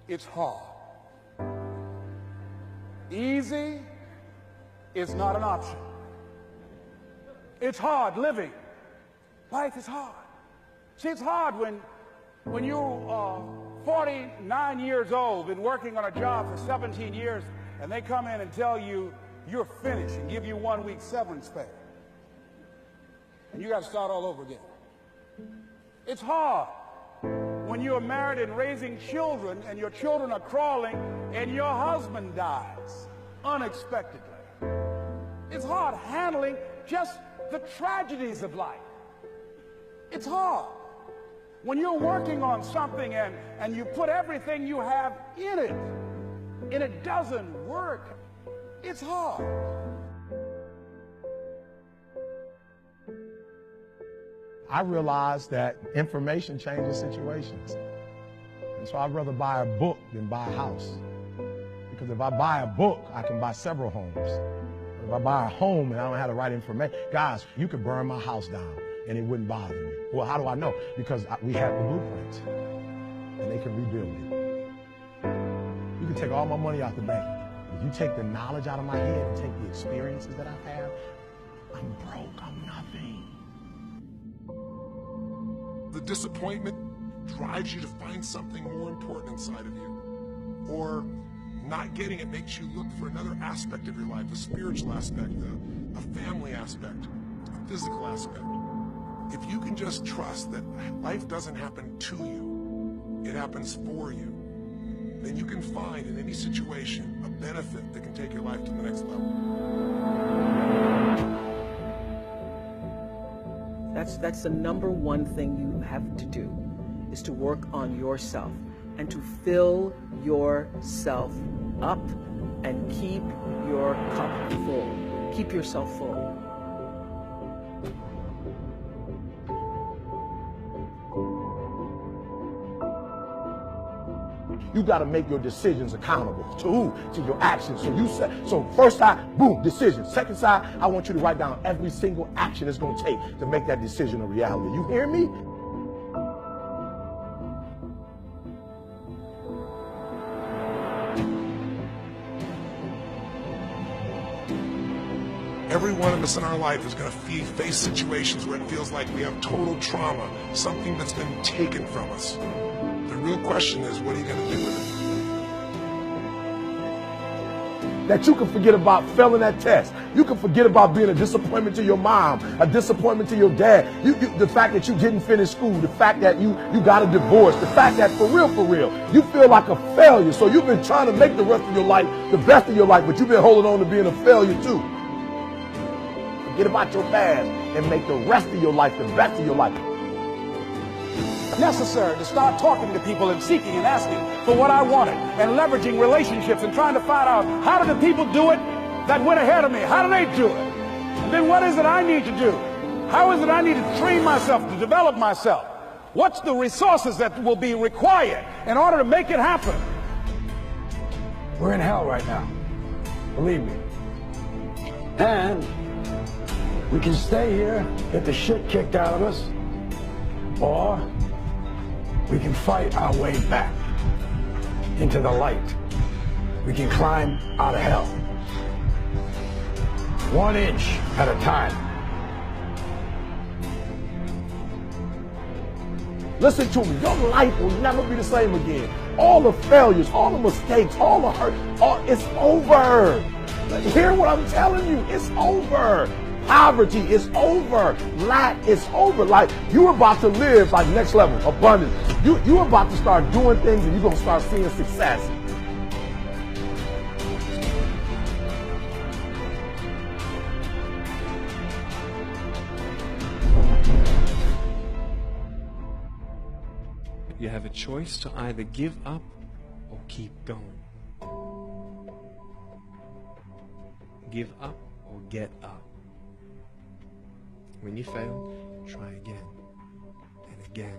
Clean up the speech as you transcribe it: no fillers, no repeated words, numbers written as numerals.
it's hard. Easy is not an option. It's hard living. Life is hard. See, it's hard when you're 49 years old, been working on a job for 17 years, and they come in and tell you you're finished and give you 1 week severance pay. And you got to start all over again. It's hard when you're married and raising children and your children are crawling and your husband dies unexpectedly. It's hard handling just the tragedies of life. It's hard when you're working on something and you put everything you have in it and it doesn't work. It's hard. I realized that information changes situations. And so I'd rather buy a book than buy a house. Because if I buy a book, I can buy several homes. But if I buy a home and I don't have the right information, guys, you could burn my house down and it wouldn't bother me. Well, how do I know? Because we have the blueprints and they can rebuild it. You can take all my money out the bank. If you take the knowledge out of my head and take the experiences that I've had, I'm broke, I'm nothing. The disappointment drives you to find something more important inside of you. Or not getting it makes you look for another aspect of your life, a spiritual aspect, a family aspect, a physical aspect. If you can just trust that life doesn't happen to you, it happens for you, then you can find in any situation a benefit that can take your life to the next level. That's the number one thing you have to do, is to work on yourself and to fill yourself up and keep your cup full. Keep yourself full. You got to make your decisions accountable. To who? To your actions. So first side, boom, decision. Second side, I want you to write down every single action it's going to take to make that decision a reality. You hear me? Every one of us in our life is going to face situations where it feels like we have total trauma, something that's been taken from us. The real question is, what are you going to do with it? That you can forget about failing that test. You can forget about being a disappointment to your mom, a disappointment to your dad. The fact that you didn't finish school, the fact that you got a divorce, the fact that for real, you feel like a failure. So you've been trying to make the rest of your life the best of your life, but you've been holding on to being a failure too. Forget about your past and make the rest of your life the best of your life. Necessary to start talking to people and seeking and asking for what I wanted and leveraging relationships and trying to find out, how do the people do it that went ahead of me? How do they do it? And then what is it I need to do? How is it I need to train myself, to develop myself? What's the resources that will be required in order to make it happen? We're in hell right now, believe me. And we can stay here, get the shit kicked out of us, or we can fight our way back into the light. We can climb out of hell, 1 inch at a time. Listen to me, your life will never be the same again. All the failures, all the mistakes, all the hurt, it's over. Hear what I'm telling you, it's over. Poverty is over. Lack is over. Like, you're about to live like next level, abundance. You're about to start doing things and you're going to start seeing success. You have a choice to either give up or keep going. Give up or get up. When you fail, try again and again.